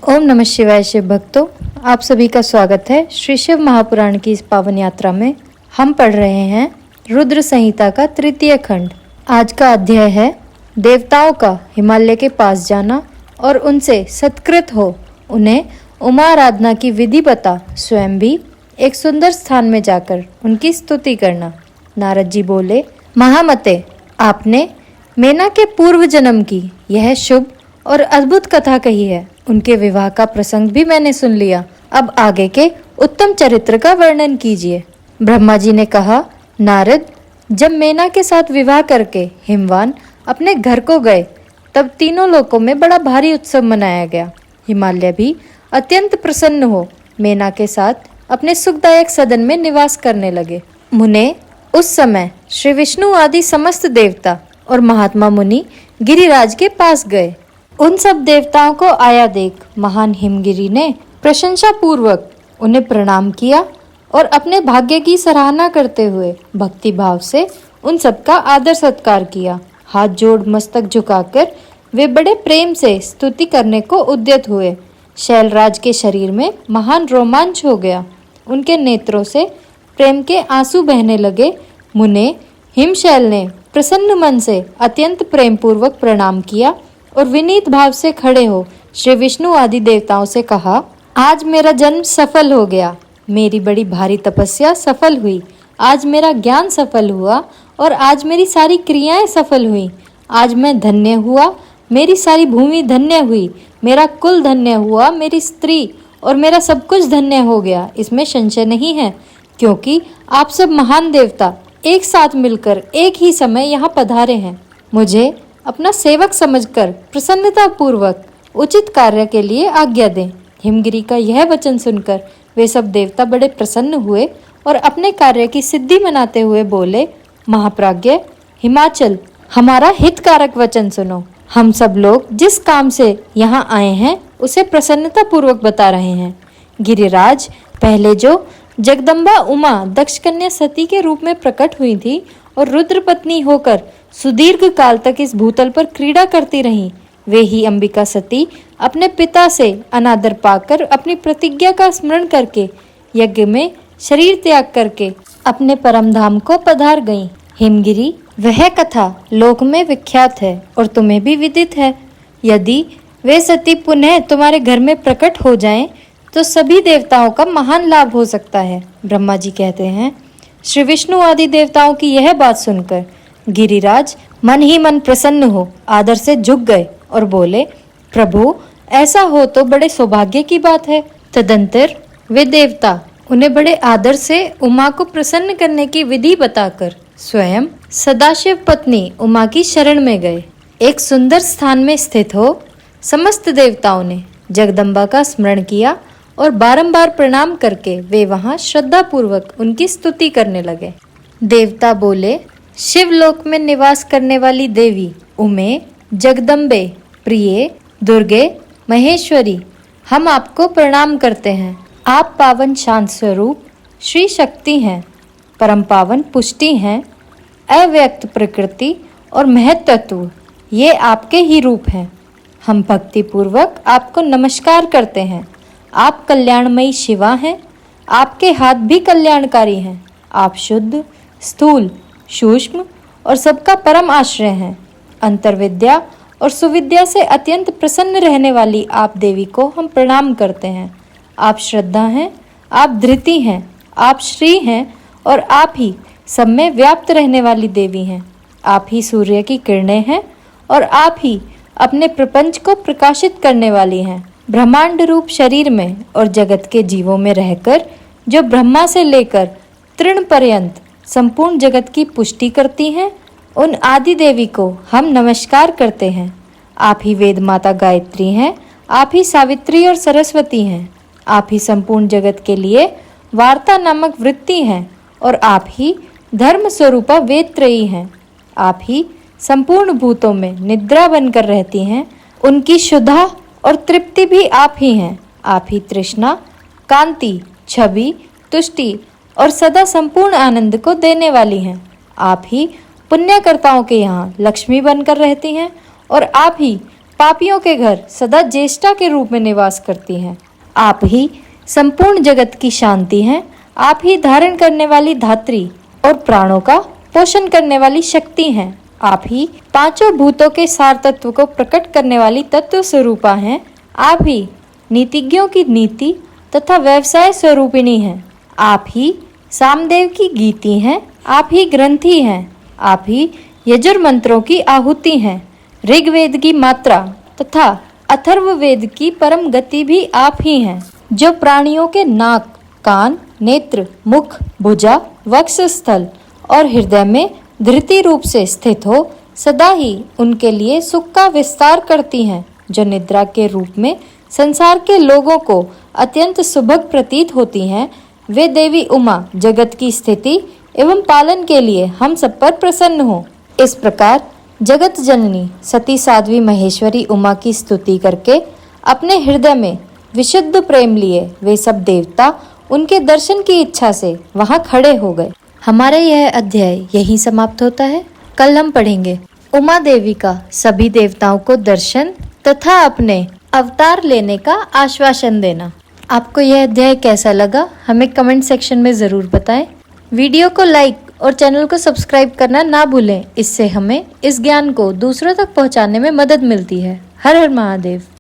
ओम नमः शिवाय। शिव भक्तों, आप सभी का स्वागत है श्री शिव महापुराण की इस पावन यात्रा में। हम पढ़ रहे हैं रुद्र संहिता का तृतीय खंड। आज का अध्याय है देवताओं का हिमालय के पास जाना और उनसे सत्कृत हो उन्हें उमा आराधना की विधि बता स्वयं भी एक सुंदर स्थान में जाकर उनकी स्तुति करना। नारद जी बोले, महामते, आपने मेना के पूर्व जन्म की यह शुभ और अद्भुत कथा कही है। उनके विवाह का प्रसंग भी मैंने सुन लिया। अब आगे के उत्तम चरित्र का वर्णन कीजिए। ब्रह्मा जी ने कहा, नारद, जब मेना के साथ विवाह करके हिमवान अपने घर को गए तब तीनों लोकों में बड़ा भारी उत्सव मनाया गया। हिमालय भी अत्यंत प्रसन्न हो मेना के साथ अपने सुखदायक सदन में निवास करने लगे। मुने, उस समय श्री विष्णु आदि समस्त देवता और महात्मा मुनि गिरिराज के पास गए। उन सब देवताओं को आया देख महान हिमगिरी ने प्रशंसा पूर्वक उन्हें प्रणाम किया और अपने भाग्य की सराहना करते हुए भक्ति भाव से उन सबका आदर सत्कार किया। हाथ जोड़ मस्तक झुकाकर वे बड़े प्रेम से स्तुति करने को उद्यत हुए। शैलराज के शरीर में महान रोमांच हो गया। उनके नेत्रों से प्रेम के आंसू बहने लगे। मुने, हिमशैल ने प्रसन्न मन से अत्यंत प्रेम पूर्वक प्रणाम किया और विनीत भाव से खड़े हो श्री विष्णु आदि देवताओं से कहा, आज मेरा जन्म सफल हो गया। मेरी बड़ी भारी तपस्या सफल हुई। आज मेरा ज्ञान सफल हुआ और आज मेरी सारी क्रियाएं सफल हुई। आज मैं धन्य हुआ, मेरी सारी भूमि धन्य हुई, मेरा कुल धन्य हुआ, मेरी स्त्री और मेरा सब कुछ धन्य हो गया। इसमें संशय नहीं है, क्योंकि आप सब महान देवता एक साथ मिलकर एक ही समय यहाँ पधारे हैं। मुझे अपना सेवक समझकर प्रसन्नता पूर्वक उचित कार्य के लिए आज्ञा दें। हिमगिरी का यह वचन सुनकर वे सब देवता बड़े प्रसन्न हुए और अपने कार्य की सिद्धि मनाते हुए बोले, महाप्राज्ञ हिमाचल, हमारा हितकारक वचन सुनो। हम सब लोग जिस काम से यहाँ आए हैं उसे प्रसन्नता पूर्वक बता रहे हैं। गिरिराज, पहले जो जगदम्बा उमा दक्ष कन्या सती के रूप में प्रकट हुई थी और रुद्र पत्नी होकर सुदीर्घ काल तक इस भूतल पर क्रीड़ा करती रहीं, वे ही अंबिका सती अपने पिता से अनादर पाकर अपनी प्रतिज्ञा का स्मरण करके यज्ञ में शरीर त्याग करके अपने परम धाम को पधार गईं। हिमगिरी, वह कथा लोक में विख्यात है और तुम्हें भी विदित है। यदि वे सती पुनः तुम्हारे घर में प्रकट हो जाएं, तो सभी देवताओं का महान लाभ हो सकता है। ब्रह्मा जी कहते हैं, श्री विष्णु आदि देवताओं की यह बात सुनकर गिरिराज मन ही मन प्रसन्न हो आदर से झुक गए और बोले, प्रभु, ऐसा हो तो बड़े सौभाग्य की बात है। तदंतर वे देवता उन्हें बड़े आदर से उमा को प्रसन्न करने की विधि बताकर स्वयं सदाशिव पत्नी उमा की शरण में गए। एक सुंदर स्थान में स्थित हो समस्त देवताओं ने जगदम्बा का स्मरण किया और बारंबार प्रणाम करके वे वहां श्रद्धा पूर्वक उनकी स्तुति करने लगे। देवता बोले, शिवलोक में निवास करने वाली देवी उमे, जगदम्बे, प्रिये, दुर्गे, महेश्वरी, हम आपको प्रणाम करते हैं। आप पावन शांत स्वरूप श्री शक्ति हैं, परम पावन पुष्टि हैं, अव्यक्त प्रकृति और महत्त्व, ये आपके ही रूप हैं। हम भक्ति पूर्वक आपको नमस्कार करते हैं। आप कल्याणमयी शिवा हैं। आपके हाथ भी कल्याणकारी हैं। आप शुद्ध, स्थूल, सूक्ष्म और सबका परम आश्रय हैं। अंतर्विद्या और सुविद्या से अत्यंत प्रसन्न रहने वाली आप देवी को हम प्रणाम करते हैं। आप श्रद्धा हैं, आप धृति हैं, आप श्री हैं और आप ही सब में व्याप्त रहने वाली देवी हैं। आप ही सूर्य की किरणें हैं और आप ही अपने प्रपंच को प्रकाशित करने वाली हैं। ब्रह्मांड रूप शरीर में और जगत के जीवों में रहकर जो ब्रह्मा से लेकर तृण पर्यंत संपूर्ण जगत की पुष्टि करती हैं, उन आदि देवी को हम नमस्कार करते हैं। आप ही वेद माता गायत्री हैं। आप ही सावित्री और सरस्वती हैं। आप ही संपूर्ण जगत के लिए वार्ता नामक वृत्ति हैं और आप ही धर्म स्वरूपा वेदत्रयी हैं। आप ही संपूर्ण भूतों में निद्रा बनकर रहती हैं। उनकी शुद्धा और तृप्ति भी आप ही हैं। आप ही तृष्णा, कांति, छवि, तुष्टि और सदा संपूर्ण आनंद को देने वाली हैं। आप ही पुण्यकर्ताओं के यहाँ लक्ष्मी बनकर रहती हैं और आप ही पापियों के घर सदा ज्येष्ठा के रूप में निवास करती हैं। आप ही संपूर्ण जगत की शांति हैं। आप ही धारण करने वाली धात्री और प्राणों का पोषण करने वाली शक्ति हैं। आप ही पांचों भूतों के सार तत्व को प्रकट करने वाली तत्व स्वरूपा हैं। आप ही नीतिज्ञों की नीति तथा व्यवसाय स्वरूपिणी हैं। आप ही सामदेव की गीति हैं। आप ही ग्रंथि हैं। आप ही यजुर मंत्रों की आहुति हैं। ऋग्वेद की मात्रा तथा अथर्ववेद की परम गति भी आप ही हैं, जो प्राणियों के नाक, कान, नेत्र, मुख, भुजा, वक्षस्थल और हृदय में धृति रूप से स्थित हो सदा ही उनके लिए सुख का विस्तार करती हैं, जो निद्रा के रूप में संसार के लोगों को अत्यंत सुभग प्रतीत होती हैं। वे देवी उमा जगत की स्थिति एवं पालन के लिए हम सब पर प्रसन्न हो। इस प्रकार जगत जननी सती साध्वी महेश्वरी उमा की स्तुति करके अपने हृदय में विशुद्ध प्रेम लिए वे सब देवता उनके दर्शन की इच्छा से वहां खड़े हो गए। हमारा यह अध्याय यहीं समाप्त होता है। कल हम पढ़ेंगे उमा देवी का सभी देवताओं को दर्शन तथा अपने अवतार लेने का आश्वासन देना। आपको यह अध्याय कैसा लगा हमें कमेंट सेक्शन में ज़रूर बताएं। वीडियो को लाइक और चैनल को सब्सक्राइब करना ना भूलें। इससे हमें इस ज्ञान को दूसरों तक पहुंचाने में मदद मिलती है। हर हर महादेव।